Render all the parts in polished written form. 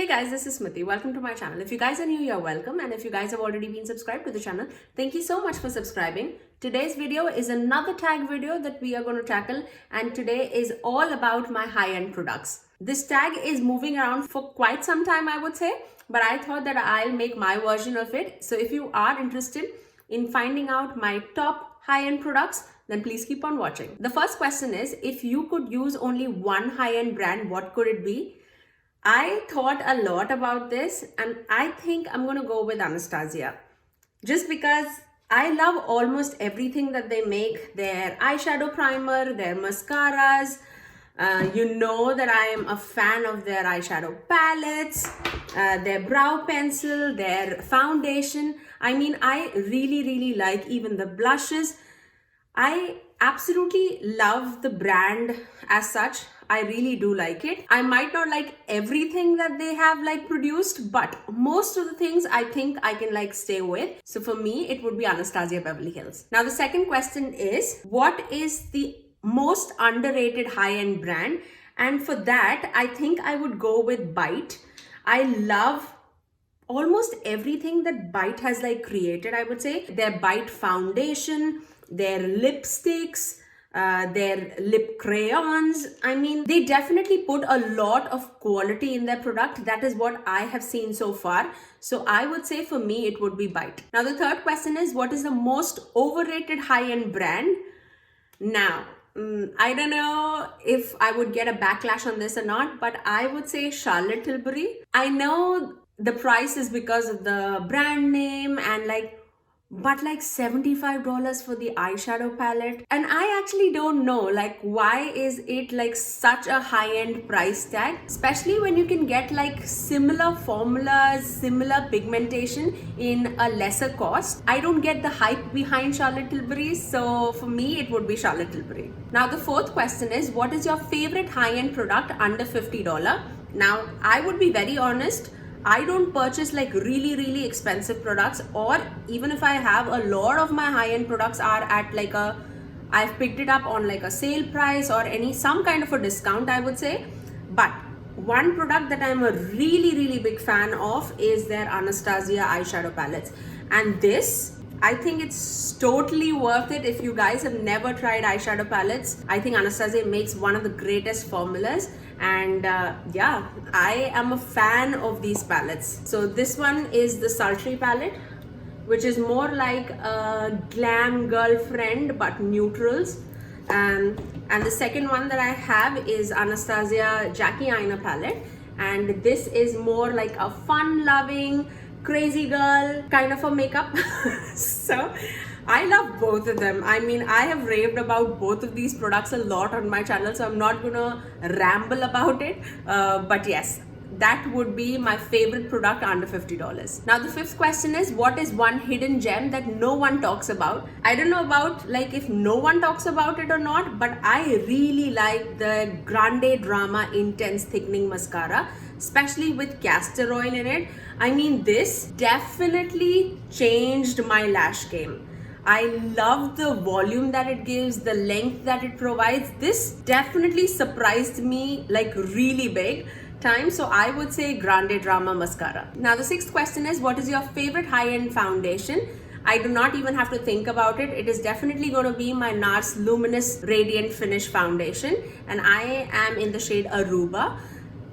Hey guys, this is Smithy. Welcome to my channel. If you guys are new, you're welcome. And if you guys have already been subscribed to the channel, thank you so much for subscribing. Today's video is another tag video that we are going to tackle. And today is all about my high-end products. This tag is moving around for quite some time, I would say. But I thought that I'll make my version of it. So if you are interested in finding out my top high-end products, then please keep on watching. The first question is, if you could use only one high-end brand, what could it be? I thought a lot about this and I think I'm going to go with Anastasia. Just because I love almost everything that they make. Their eyeshadow primer, their mascaras. You know that I am a fan of their eyeshadow palettes, their brow pencil, their foundation. I mean, I really like even the blushes. I absolutely love the brand as such. I really do like it. I might not like everything that they have produced, but most of the things I think I can stay with. So for me, it would be Anastasia Beverly Hills. Now the second question is, what is the most underrated high-end brand? And for that, I think I would go with Bite. I love almost everything that Bite has created, I would say. Their Bite foundation, their lipsticks, their lip crayons. I mean, they definitely put a lot of quality in their product. That is what I have seen so far. So I would say for me, it would be Bite. Now, the third question is, what is the most overrated high-end brand? Now, I don't know if I would get a backlash on this or not, but I would say Charlotte Tilbury. I know the price is because of the brand name and but $75 for the eyeshadow palette. And I actually don't know why is it such a high-end price tag, especially when you can get similar formulas, similar pigmentation in a lesser cost. I don't get the hype behind Charlotte Tilbury, so for me it would be Charlotte Tilbury. Now the fourth question is, what is your favorite high-end product under $50? Now I would be very honest, I don't purchase really expensive products, or even if I have, a lot of my high-end products are at I've picked it up on a sale price or some kind of a discount, I would say. But one product that I'm a really big fan of is their Anastasia eyeshadow palettes. And this, I think it's totally worth it. If you guys have never tried eyeshadow palettes, I think Anastasia makes one of the greatest formulas. And yeah, I am a fan of these palettes. So this one is the Sultry palette, which is more like a glam girlfriend but neutrals. And the second one that I have is Anastasia Jackie Aina palette, and this is more like a fun-loving, crazy girl kind of a makeup. So I love both of them. I mean, I have raved about both of these products a lot on my channel, so I'm not gonna ramble about it. But yes, that would be my favorite product under $50. Now the fifth question is, what is one hidden gem that no one talks about? I don't know about if no one talks about it or not, but I really like the Grande Drama Intense Thickening Mascara, especially with castor oil in it. I mean, this definitely changed my lash game. I love the volume that it gives, the length that it provides. This definitely surprised me really big time. So I would say Grande Drama Mascara. Now the sixth question is, what is your favorite high-end foundation? I do not even have to think about it. It is definitely going to be my NARS Luminous Radiant Finish Foundation. And I am in the shade Aruba.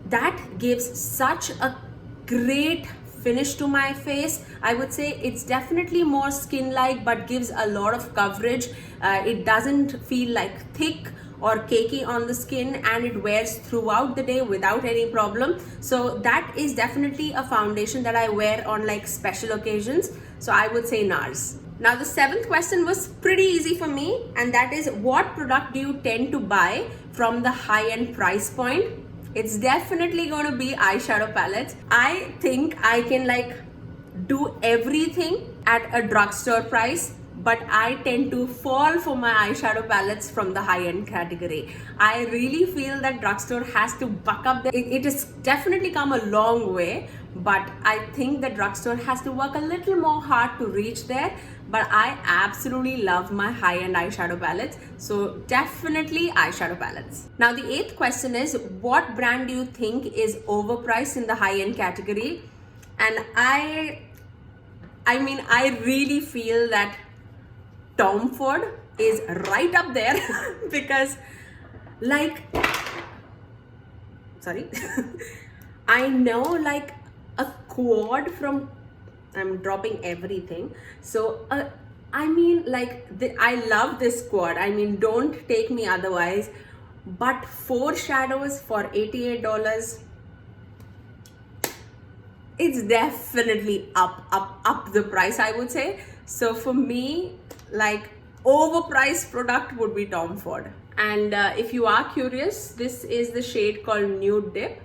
That gives such a great finish to my face. I would say it's definitely more skin-like but gives a lot of coverage. It doesn't feel thick or cakey on the skin, and it wears throughout the day without any problem. So that is definitely a foundation that I wear on special occasions. So I would say NARS. Now the seventh question was pretty easy for me, and that is, what product do you tend to buy from the high-end price point? It's definitely going to be eyeshadow palettes. I think I can do everything at a drugstore price, but I tend to fall for my eyeshadow palettes from the high-end category. I really feel that drugstore has to buck up. It has definitely come a long way, but I think the drugstore has to work a little more hard to reach there. But I absolutely love my high-end eyeshadow palettes, so definitely eyeshadow palettes. Now the eighth question is, what brand do you think is overpriced in the high-end category? And I mean, I really feel that Tom Ford is right up there because, like, sorry, I know like a quad from, I'm dropping everything. So, I mean, like, I love this quad. I mean, don't take me otherwise. But 4 shadows for $88, it's definitely up the price, I would say. So for me, like, overpriced product would be Tom Ford. And if you are curious, this is the shade called Nude Dip.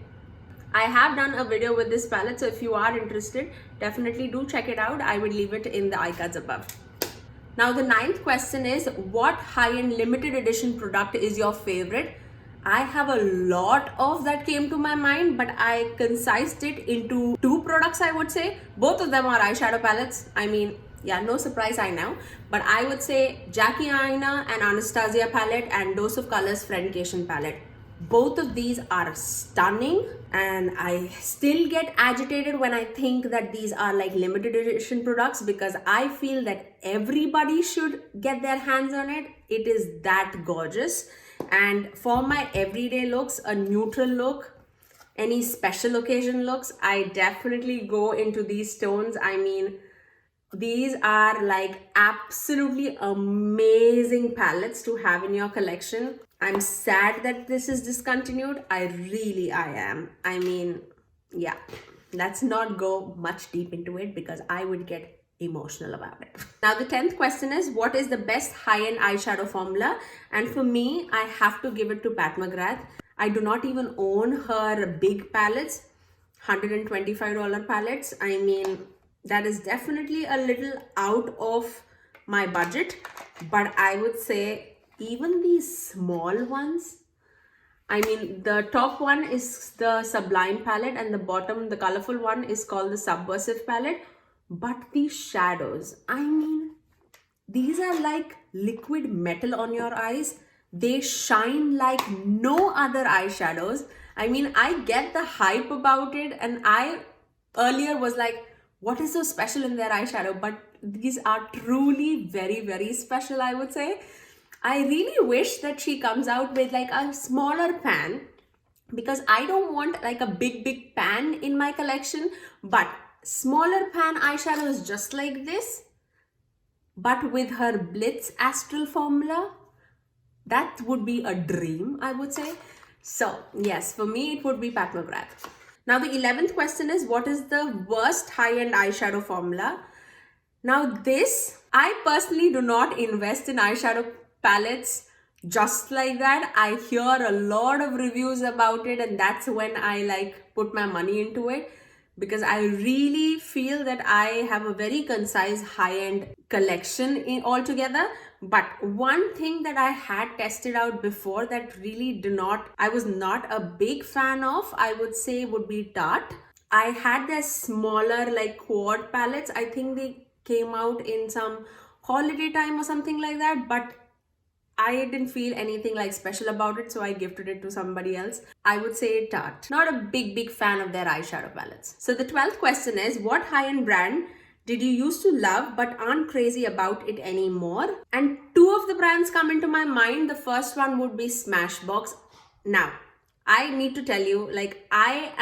I have done a video with this palette, so if you are interested, definitely do check it out. I will leave it in the iCards above. Now the ninth question is, what high-end limited edition product is your favorite? I have a lot of that came to my mind, but I concised it into 2 products, I would say. Both of them are eyeshadow palettes. I mean, yeah, no surprise, I know. But I would say Jackie Aina and Anastasia palette and Dose of Colors Friendcation palette. Both of these are stunning, and I still get agitated when I think that these are like limited edition products, because I feel that everybody should get their hands on it. It is that gorgeous. And for my everyday looks, a neutral look, any special occasion looks, I definitely go into these tones. I mean, these are like absolutely amazing palettes to have in your collection. I'm sad that this is discontinued. I am. I mean, yeah, let's not go much deep into it because I would get emotional about it. Now the 10th question is, what is the best high-end eyeshadow formula? And for me, I have to give it to Pat McGrath. I do not even own her big palettes, $125 palettes. I mean, that is definitely a little out of my budget, but I would say even these small ones, I mean, the top one is the Sublime palette and the bottom, the colorful one, is called the Subversive palette. But these shadows, I mean, these are like liquid metal on your eyes. They shine like no other eyeshadows. I mean, I get the hype about it, and I earlier was like, what is so special in their eyeshadow? But these are truly very, very special, I would say. I really wish that she comes out with like a smaller pan, because I don't want like a big pan in my collection, but smaller pan eyeshadows just like this, but with her Blitz Astral formula, that would be a dream, I would say. So yes, for me, it would be Pat McGrath. Now the 11th question is, what is the worst high-end eyeshadow formula? Now this, I personally do not invest in eyeshadow palettes just like that. I hear a lot of reviews about it, and that's when I like put my money into it, because I really feel that I have a very concise high-end collection altogether. But one thing that I had tested out before that really I was not a big fan of, I would say, would be Tarte. I had their smaller like quad palettes. I think they came out in some holiday time or something like that, but I didn't feel anything like special about it, so I gifted it to somebody else. I would say Tarte. Not a big fan of their eyeshadow palettes. So the 12th question is, what high-end brand did you used to love but aren't crazy about it anymore? And 2 of the brands come into my mind. The first one would be Smashbox. Now, I need to tell you, like, I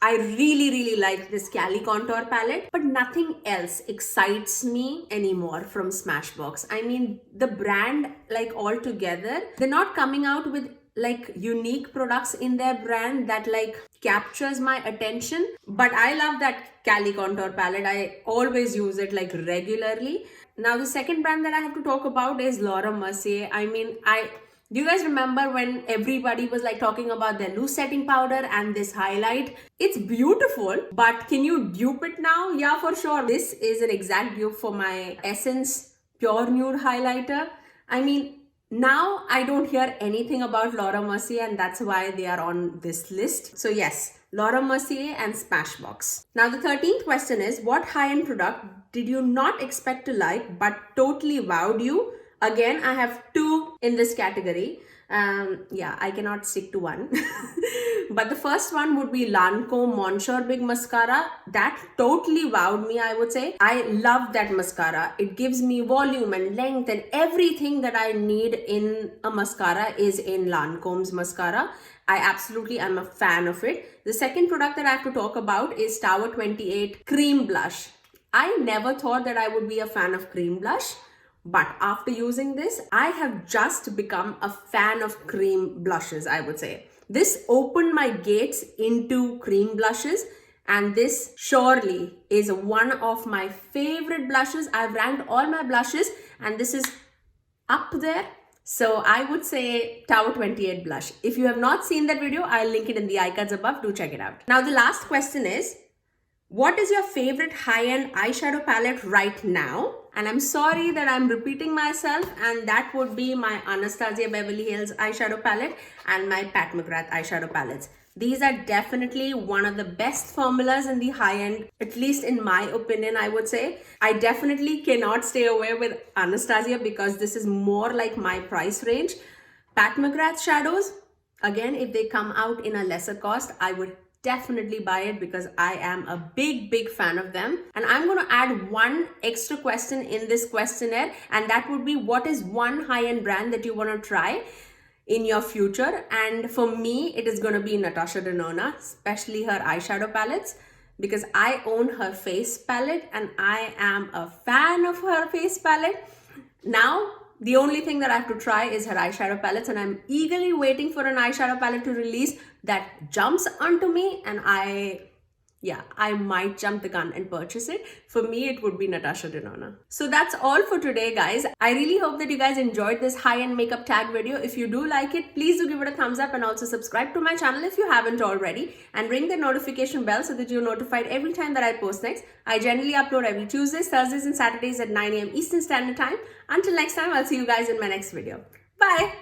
really like this Cali Contour palette, but nothing else excites me anymore from Smashbox. I mean, the brand, like, altogether, they're not coming out with like unique products in their brand that like captures my attention. But I love that Cali Contour palette. I always use it like regularly. Now the second brand that I have to talk about is Laura Mercier. I mean, do you guys remember when everybody was like talking about their loose setting powder and this highlight? It's beautiful, but can you dupe it now? Yeah, for sure. This is an exact dupe for my Essence Pure Nude highlighter. I mean, now I don't hear anything about Laura Mercier, and that's why they are on this list. So yes, Laura Mercier and Smashbox. Now the 13th question is, what high-end product did you not expect to like but totally wowed you? Again, I have two in this category. Yeah, I cannot stick to one. But the first one would be Lancome Monsieur Big Mascara. That totally wowed me, I would say. I love that mascara. It gives me volume and length, and everything that I need in a mascara is in Lancome's mascara. I absolutely am a fan of it. The second product that I have to talk about is Tower 28 Cream Blush. I never thought that I would be a fan of cream blush, but after using this, I have just become a fan of cream blushes, I would say. This opened my gates into cream blushes, and this surely is one of my favorite blushes. I've ranked all my blushes and this is up there. So I would say Tower 28 blush. If you have not seen that video, I'll link it in the iCards above. Do check it out. Now the last question is, what is your favorite high-end eyeshadow palette right now? And I'm sorry that I'm repeating myself, and that would be my Anastasia Beverly Hills eyeshadow palette and my Pat McGrath eyeshadow palettes. These are definitely one of the best formulas in the high-end, at least in my opinion, I would say. I definitely cannot stay away with Anastasia because this is more like my price range. Pat McGrath shadows, again, if they come out in a lesser cost, I would definitely buy it because I am a big fan of them. And I'm going to add one extra question in this questionnaire, and that would be, what is one high-end brand that you want to try in your future? And for me, it is going to be Natasha Denona, especially her eyeshadow palettes, because I own her face palette and I am a fan of her face palette. Now, the only thing that I have to try is her eyeshadow palettes, and I'm eagerly waiting for an eyeshadow palette to release that jumps onto me, and I might jump the gun and purchase it. For me, it would be Natasha Denona. So that's all for today, guys. I really hope that you guys enjoyed this high-end makeup tag video. If you do like it, please do give it a thumbs up and also subscribe to my channel if you haven't already, and ring the notification bell so that you're notified every time that I post next. I generally upload every Tuesdays, Thursdays, and Saturdays at 9 a.m. Eastern Standard Time. Until next time, I'll see you guys in my next video. Bye!